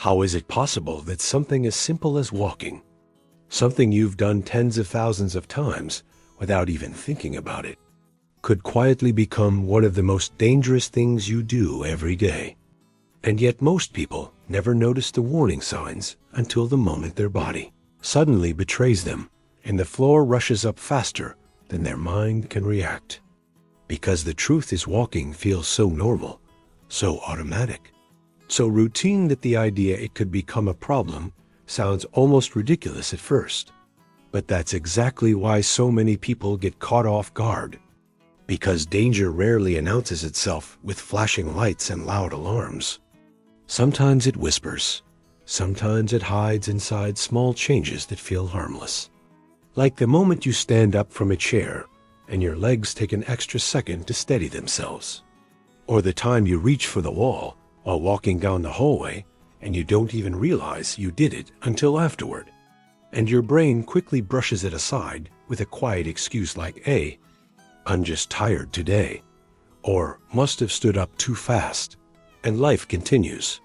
How is it possible that something as simple as walking, something you've done tens of thousands of times without even thinking about it, could quietly become one of the most dangerous things you do every day? And yet most people never notice the warning signs until the moment their body suddenly betrays them and the floor rushes up faster than their mind can react. Because the truth is, walking feels so normal, so automatic, so routine that the idea it could become a problem sounds almost ridiculous at first. But that's exactly why so many people get caught off guard. Because danger rarely announces itself with flashing lights and loud alarms. Sometimes it whispers. Sometimes it hides inside small changes that feel harmless. Like the moment you stand up from a chair and your legs take an extra second to steady themselves. Or the time you reach for the wall while walking down the hallway and you don't even realize you did it until afterward. And your brain quickly brushes it aside with a quiet excuse like, "Hey, I'm just tired today," or "must have stood up too fast," and life continues.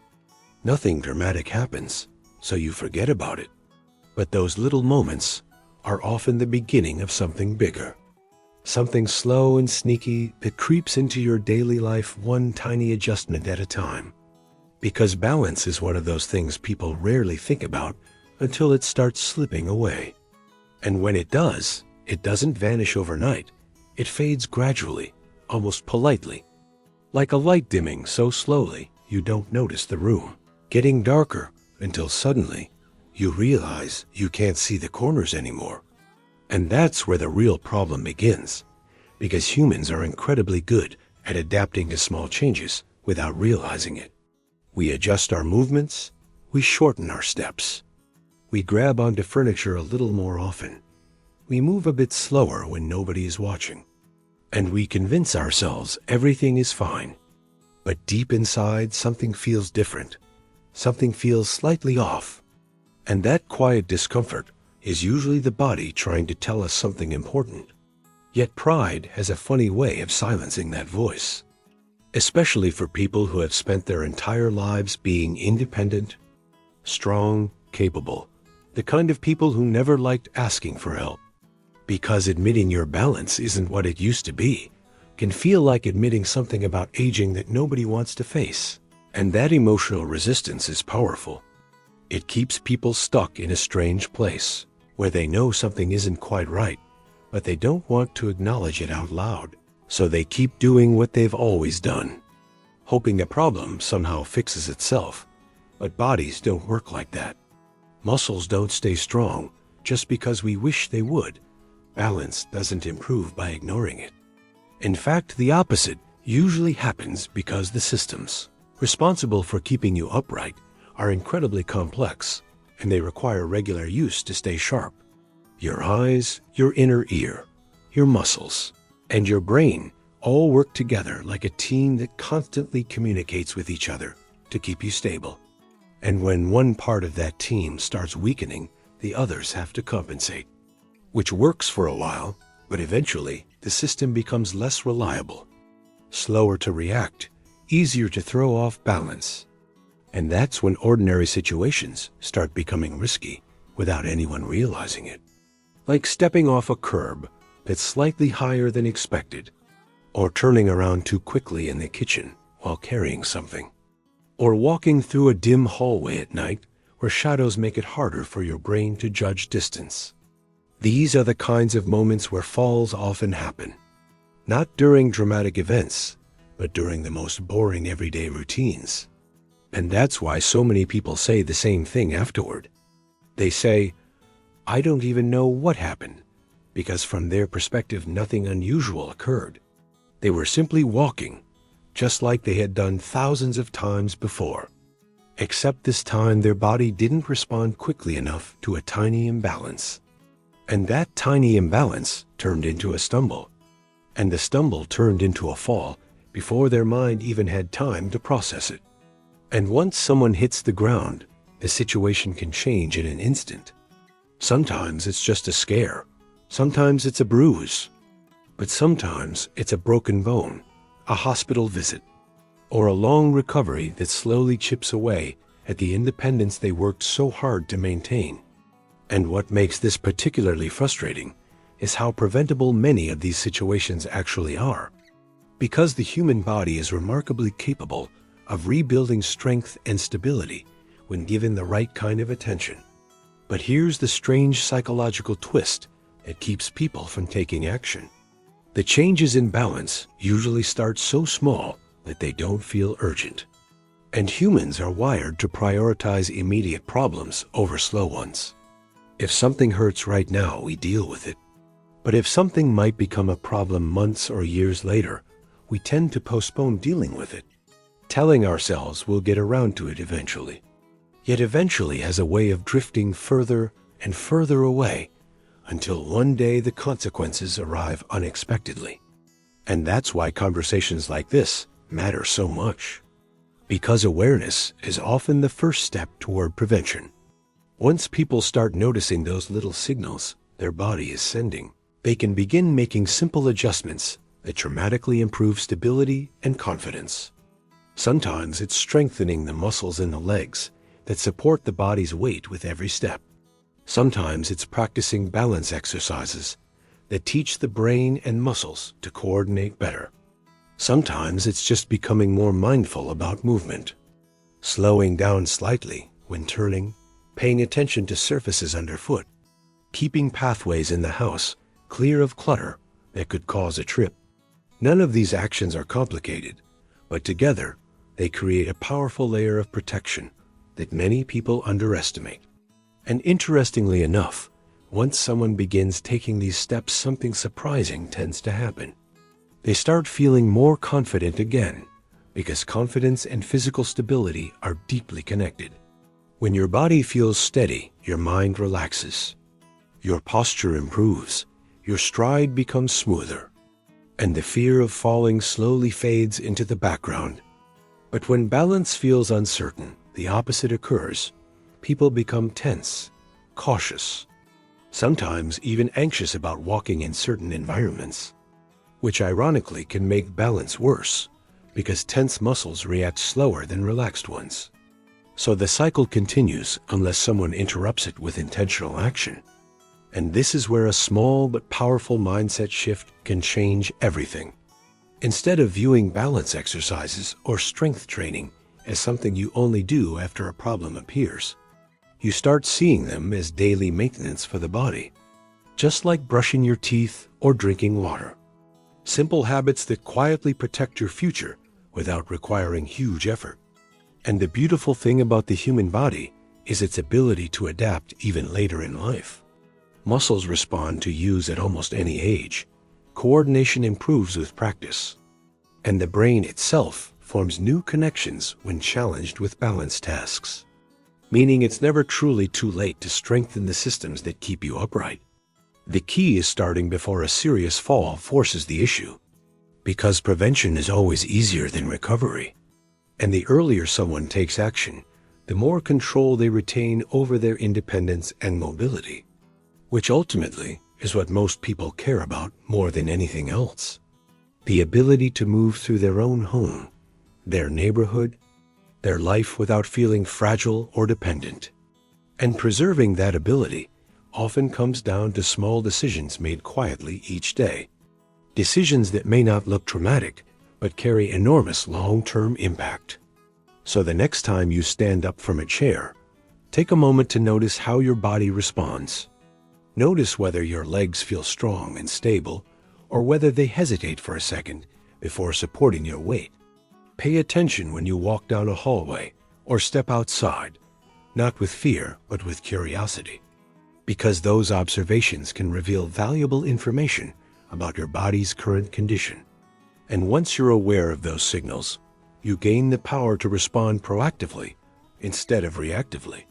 Nothing dramatic happens, so you forget about it. But those little moments are often the beginning of something bigger. Something slow and sneaky that creeps into your daily life one tiny adjustment at a time. Because balance is one of those things people rarely think about until it starts slipping away. And when it does, it doesn't vanish overnight. It fades gradually, almost politely. Like a light dimming so slowly you don't notice the room getting darker until suddenly you realize you can't see the corners anymore. And that's where the real problem begins, because humans are incredibly good at adapting to small changes without realizing it. We adjust our movements, we shorten our steps, we grab onto furniture a little more often, we move a bit slower when nobody is watching, and we convince ourselves everything is fine. But deep inside, something feels different. Something feels slightly off. And that quiet discomfort is usually the body trying to tell us something important. Yet pride has a funny way of silencing that voice. Especially for people who have spent their entire lives being independent, strong, capable, the kind of people who never liked asking for help. Because admitting your balance isn't what it used to be can feel like admitting something about aging that nobody wants to face. And that emotional resistance is powerful. It keeps people stuck in a strange place where they know something isn't quite right, but they don't want to acknowledge it out loud. So they keep doing what they've always done, hoping the problem somehow fixes itself. But bodies don't work like that. Muscles don't stay strong just because we wish they would. Balance doesn't improve by ignoring it. In fact, the opposite usually happens because the systems responsible for keeping you upright are incredibly complex, and they require regular use to stay sharp. Your eyes, your inner ear, your muscles, and your brain all work together like a team that constantly communicates with each other to keep you stable. And when one part of that team starts weakening, the others have to compensate. Which works for a while, but eventually the system becomes less reliable, slower to react, easier to throw off balance. And that's when ordinary situations start becoming risky without anyone realizing it. Like stepping off a curb that's slightly higher than expected, or turning around too quickly in the kitchen while carrying something, or walking through a dim hallway at night where shadows make it harder for your brain to judge distance. These are the kinds of moments where falls often happen. Not during dramatic events, but during the most boring everyday routines. And that's why so many people say the same thing afterward. They say, "I don't even know what happened," because from their perspective nothing unusual occurred. They were simply walking, just like they had done thousands of times before. Except this time their body didn't respond quickly enough to a tiny imbalance. And that tiny imbalance turned into a stumble. And the stumble turned into a fall before their mind even had time to process it. And once someone hits the ground, the situation can change in an instant. Sometimes it's just a scare. Sometimes it's a bruise. But sometimes it's a broken bone, a hospital visit, or a long recovery that slowly chips away at the independence they worked so hard to maintain. And what makes this particularly frustrating is how preventable many of these situations actually are. Because the human body is remarkably capable of rebuilding strength and stability when given the right kind of attention. But here's the strange psychological twist that keeps people from taking action. The changes in balance usually start so small that they don't feel urgent. And humans are wired to prioritize immediate problems over slow ones. If something hurts right now, we deal with it. But if something might become a problem months or years later, we tend to postpone dealing with it, telling ourselves we'll get around to it eventually. Yet eventually has a way of drifting further and further away until one day the consequences arrive unexpectedly. And that's why conversations like this matter so much. Because awareness is often the first step toward prevention. Once people start noticing those little signals their body is sending, they can begin making simple adjustments that dramatically improve stability and confidence. Sometimes it's strengthening the muscles in the legs that support the body's weight with every step. Sometimes it's practicing balance exercises that teach the brain and muscles to coordinate better. Sometimes it's just becoming more mindful about movement, slowing down slightly when turning, paying attention to surfaces underfoot, keeping pathways in the house clear of clutter that could cause a trip. None of these actions are complicated, but together they create a powerful layer of protection that many people underestimate. And interestingly enough, once someone begins taking these steps, something surprising tends to happen. They start feeling more confident again, because confidence and physical stability are deeply connected. When your body feels steady, your mind relaxes. Your posture improves, your stride becomes smoother, and the fear of falling slowly fades into the background. But when balance feels uncertain, the opposite occurs. People become tense, cautious, sometimes even anxious about walking in certain environments, which ironically can make balance worse, because tense muscles react slower than relaxed ones. So the cycle continues unless someone interrupts it with intentional action. And this is where a small but powerful mindset shift can change everything. Instead of viewing balance exercises or strength training as something you only do after a problem appears, you start seeing them as daily maintenance for the body, just like brushing your teeth or drinking water. Simple habits that quietly protect your future without requiring huge effort. And the beautiful thing about the human body is its ability to adapt even later in life. Muscles respond to use at almost any age. Coordination improves with practice. And the brain itself forms new connections when challenged with balance tasks. Meaning it's never truly too late to strengthen the systems that keep you upright. The key is starting before a serious fall forces the issue. Because prevention is always easier than recovery. And the earlier someone takes action, the more control they retain over their independence and mobility, which ultimately is what most people care about more than anything else. The ability to move through their own home, their neighborhood, their life without feeling fragile or dependent. And preserving that ability often comes down to small decisions made quietly each day. Decisions that may not look dramatic, but carry enormous long-term impact. So the next time you stand up from a chair, take a moment to notice how your body responds. Notice whether your legs feel strong and stable, or whether they hesitate for a second before supporting your weight. Pay attention when you walk down a hallway or step outside, not with fear, but with curiosity. Because those observations can reveal valuable information about your body's current condition. And once you're aware of those signals, you gain the power to respond proactively instead of reactively,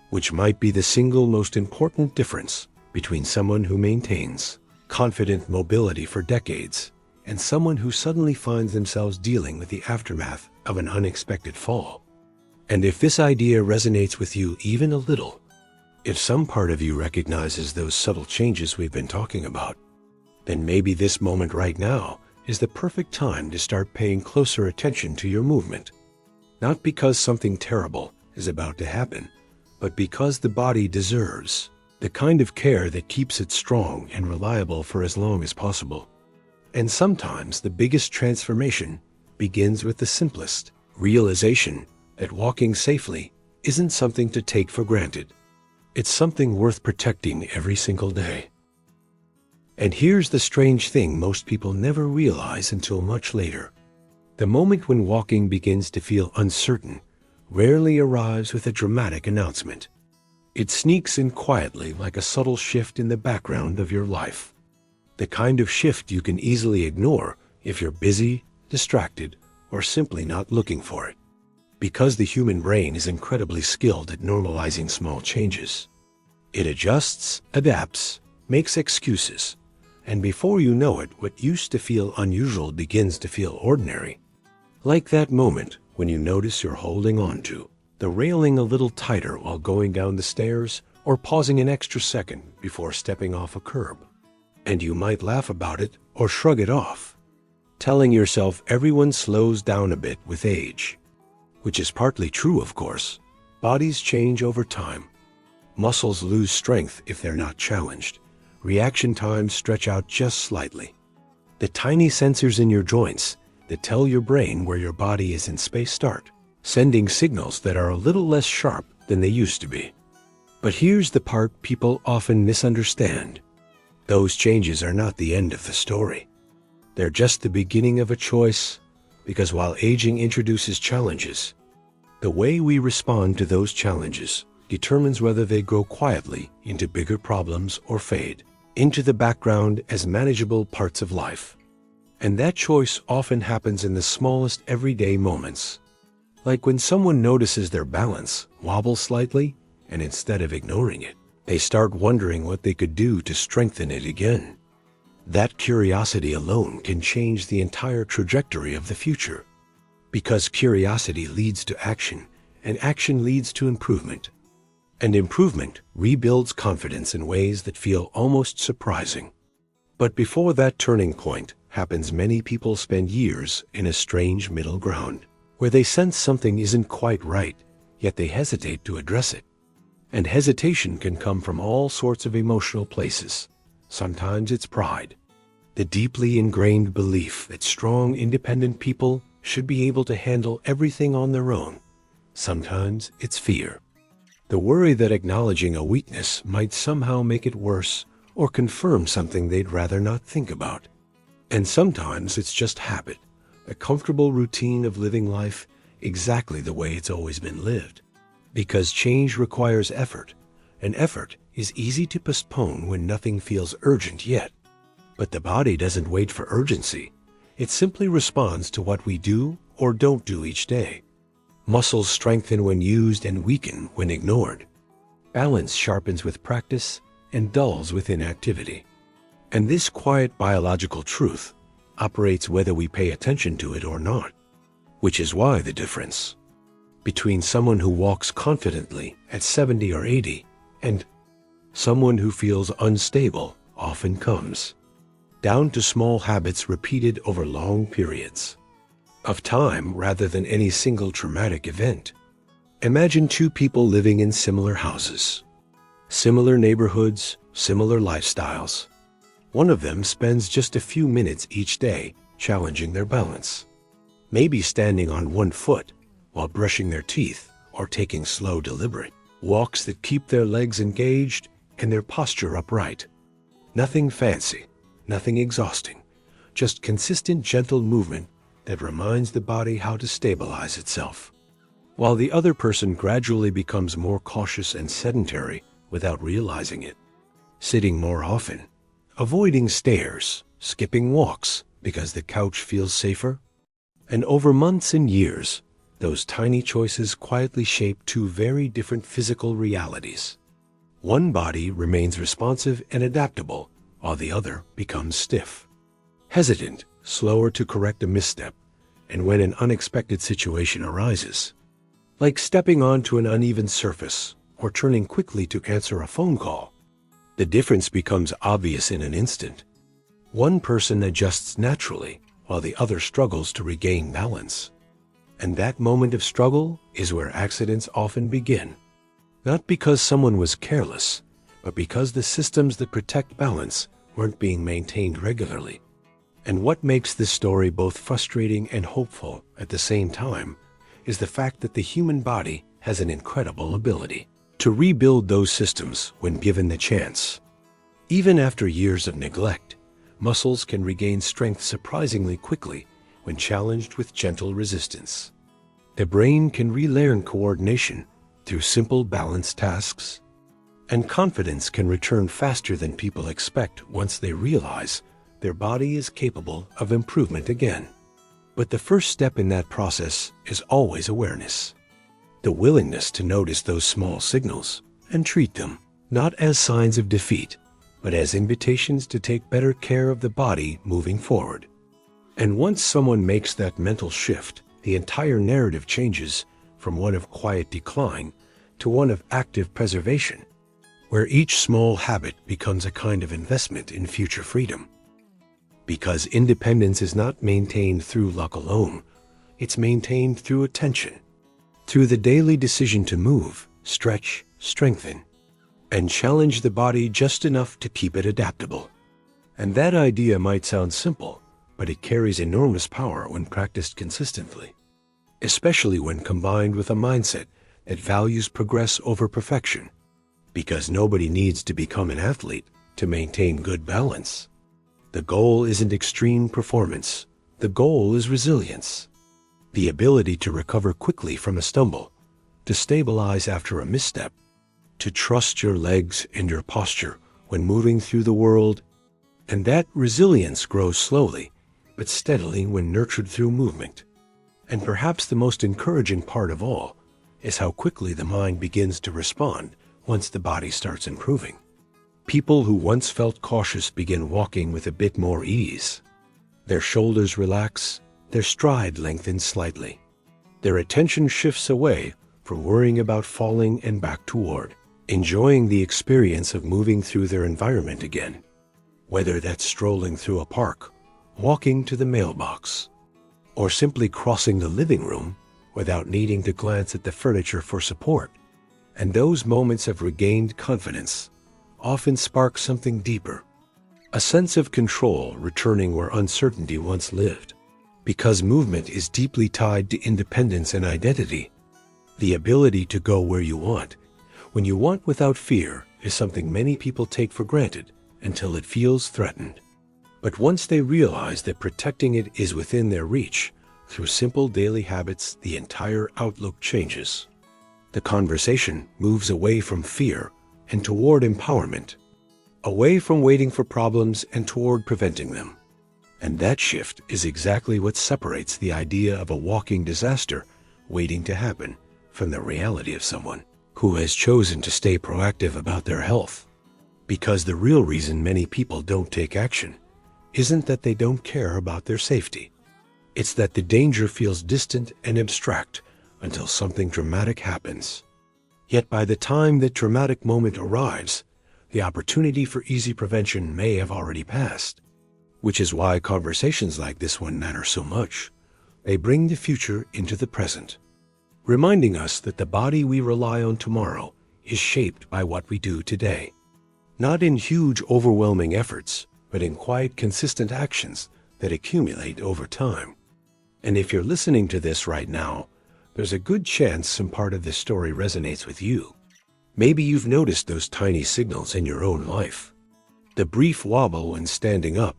which might be the single most important difference between someone who maintains confident mobility for decades and someone who suddenly finds themselves dealing with the aftermath of an unexpected fall. And if this idea resonates with you even a little, if some part of you recognizes those subtle changes we've been talking about, then maybe this moment right now is the perfect time to start paying closer attention to your movement. Not because something terrible is about to happen, but because the body deserves the kind of care that keeps it strong and reliable for as long as possible. And sometimes the biggest transformation begins with the simplest realization that walking safely isn't something to take for granted. It's something worth protecting every single day. And here's the strange thing most people never realize until much later. The moment when walking begins to feel uncertain rarely arrives with a dramatic announcement. It sneaks in quietly like a subtle shift in the background of your life. The kind of shift you can easily ignore if you're busy, distracted, or simply not looking for it. Because the human brain is incredibly skilled at normalizing small changes. It adjusts, adapts, makes excuses, and before you know it, what used to feel unusual begins to feel ordinary. Like that moment when you notice you're holding on to the railing a little tighter while going down the stairs, or pausing an extra second before stepping off a curb. And you might laugh about it or shrug it off, telling yourself everyone slows down a bit with age. Which is partly true, of course. Bodies change over time. Muscles lose strength if they're not challenged. Reaction times stretch out just slightly. The tiny sensors in your joints that tell your brain where your body is in space start sending signals that are a little less sharp than they used to be. But here's the part people often misunderstand. Those changes are not the end of the story. They're just the beginning of a choice, because while aging introduces challenges, the way we respond to those challenges determines whether they grow quietly into bigger problems or fade into the background as manageable parts of life. And that choice often happens in the smallest everyday moments. Like when someone notices their balance wobble slightly, and instead of ignoring it, they start wondering what they could do to strengthen it again. That curiosity alone can change the entire trajectory of the future. Because curiosity leads to action, and action leads to improvement. And improvement rebuilds confidence in ways that feel almost surprising. But before that turning point happens, many people spend years in a strange middle ground, where they sense something isn't quite right, yet they hesitate to address it. And hesitation can come from all sorts of emotional places. Sometimes it's pride, the deeply ingrained belief that strong, independent people should be able to handle everything on their own. Sometimes it's fear, the worry that acknowledging a weakness might somehow make it worse or confirm something they'd rather not think about. And sometimes it's just habit, a comfortable routine of living life exactly the way it's always been lived. Because change requires effort, and effort is easy to postpone when nothing feels urgent yet. But the body doesn't wait for urgency. It simply responds to what we do or don't do each day. Muscles strengthen when used and weaken when ignored. Balance sharpens with practice and dulls with inactivity. And this quiet biological truth operates whether we pay attention to it or not, which is why the difference between someone who walks confidently at 70 or 80 and someone who feels unstable often comes down to small habits repeated over long periods of time rather than any single traumatic event. Imagine two people living in similar houses, similar neighborhoods, similar lifestyles. One of them spends just a few minutes each day challenging their balance, maybe standing on one foot while brushing their teeth or taking slow, deliberate walks that keep their legs engaged and their posture upright. Nothing fancy, nothing exhausting, just consistent, gentle movement that reminds the body how to stabilize itself. While the other person gradually becomes more cautious and sedentary without realizing it, sitting more often, avoiding stairs, skipping walks because the couch feels safer. And over months and years, those tiny choices quietly shape two very different physical realities. One body remains responsive and adaptable, while the other becomes stiff, hesitant, slower to correct a misstep, and when an unexpected situation arises, like stepping onto an uneven surface or turning quickly to answer a phone call, the difference becomes obvious in an instant. One person adjusts naturally, while the other struggles to regain balance. And that moment of struggle is where accidents often begin. Not because someone was careless, but because the systems that protect balance weren't being maintained regularly. And what makes this story both frustrating and hopeful at the same time is the fact that the human body has an incredible ability to rebuild those systems when given the chance. Even after years of neglect, muscles can regain strength surprisingly quickly when challenged with gentle resistance. The brain can relearn coordination through simple balance tasks, and confidence can return faster than people expect once they realize their body is capable of improvement again. But the first step in that process is always awareness. The willingness to notice those small signals and treat them not as signs of defeat, but as invitations to take better care of the body moving forward. And once someone makes that mental shift, the entire narrative changes from one of quiet decline to one of active preservation, where each small habit becomes a kind of investment in future freedom. Because independence is not maintained through luck alone, it's maintained through attention, through the daily decision to move, stretch, strengthen, and challenge the body just enough to keep it adaptable. And that idea might sound simple, but it carries enormous power when practiced consistently, especially when combined with a mindset that values progress over perfection. Because nobody needs to become an athlete to maintain good balance. The goal isn't extreme performance. The goal is resilience. The ability to recover quickly from a stumble, to stabilize after a misstep, to trust your legs and your posture when moving through the world. And that resilience grows slowly, but steadily when nurtured through movement. And perhaps the most encouraging part of all is how quickly the mind begins to respond once the body starts improving. People who once felt cautious begin walking with a bit more ease. Their shoulders relax, their stride lengthens slightly. Their attention shifts away from worrying about falling and back toward enjoying the experience of moving through their environment again. Whether that's strolling through a park, walking to the mailbox, or simply crossing the living room without needing to glance at the furniture for support. And those moments of regained confidence often spark something deeper, a sense of control returning where uncertainty once lived. Because movement is deeply tied to independence and identity, the ability to go where you want, when you want without fear, is something many people take for granted until it feels threatened. But once they realize that protecting it is within their reach, through simple daily habits, the entire outlook changes. The conversation moves away from fear and toward empowerment, away from waiting for problems and toward preventing them. And that shift is exactly what separates the idea of a walking disaster waiting to happen from the reality of someone who has chosen to stay proactive about their health. Because the real reason many people don't take action isn't that they don't care about their safety. It's that the danger feels distant and abstract until something dramatic happens. Yet by the time that dramatic moment arrives, the opportunity for easy prevention may have already passed. Which is why conversations like this one matter so much. They bring the future into the present, reminding us that the body we rely on tomorrow is shaped by what we do today. Not in huge, overwhelming efforts, but in quiet, consistent actions that accumulate over time. And if you're listening to this right now, there's a good chance some part of this story resonates with you. Maybe you've noticed those tiny signals in your own life. The brief wobble when standing up,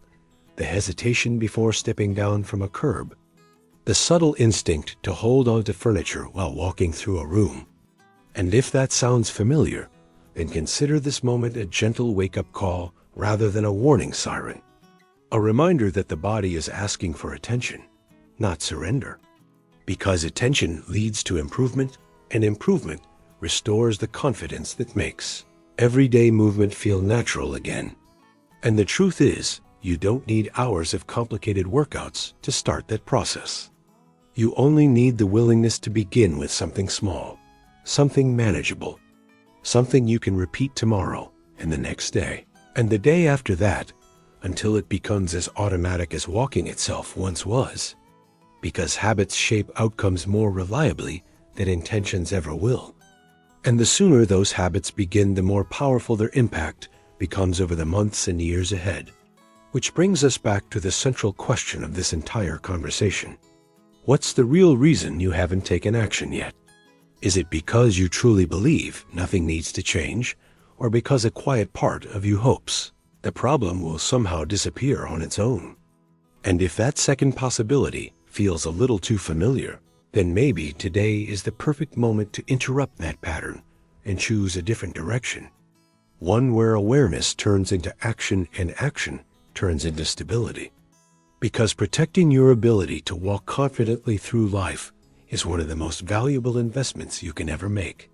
the hesitation before stepping down from a curb, the subtle instinct to hold onto furniture while walking through a room. And if that sounds familiar, then consider this moment a gentle wake-up call rather than a warning siren. A reminder that the body is asking for attention, not surrender. Because attention leads to improvement, and improvement restores the confidence that makes everyday movement feel natural again. And the truth is, you don't need hours of complicated workouts to start that process. You only need the willingness to begin with something small, something manageable, something you can repeat tomorrow and the next day, and the day after that, until it becomes as automatic as walking itself once was. because habits shape outcomes more reliably than intentions ever will. And the sooner those habits begin, the more powerful their impact becomes over the months and years ahead. Which brings us back to the central question of this entire conversation. What's the real reason you haven't taken action yet? Is it because you truly believe nothing needs to change, or because a quiet part of you hopes the problem will somehow disappear on its own? And if that second possibility feels a little too familiar, then maybe today is the perfect moment to interrupt that pattern and choose a different direction. One where awareness turns into action and action turns into stability. Because protecting your ability to walk confidently through life is one of the most valuable investments you can ever make.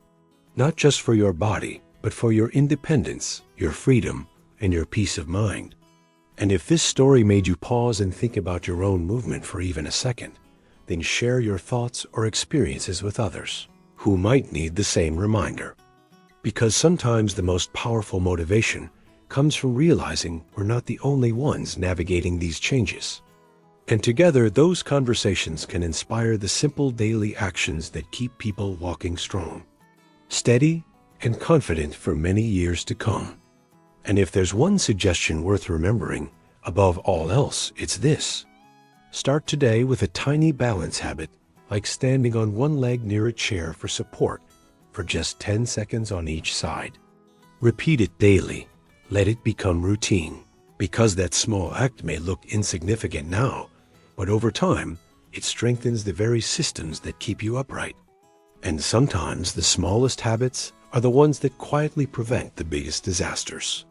Not just for your body, but for your independence, your freedom, and your peace of mind. And if this story made you pause and think about your own movement for even a second, then share your thoughts or experiences with others who might need the same reminder. Because sometimes the most powerful motivation comes from realizing we're not the only ones navigating these changes. And together, those conversations can inspire the simple daily actions that keep people walking strong, steady, and confident for many years to come. And if there's one suggestion worth remembering, above all else, it's this. Start today with a tiny balance habit, like standing on one leg near a chair for support for just 10 seconds on each side. Repeat it daily. Let it become routine, because that small act may look insignificant now, but over time, it strengthens the very systems that keep you upright. And sometimes the smallest habits are the ones that quietly prevent the biggest disasters.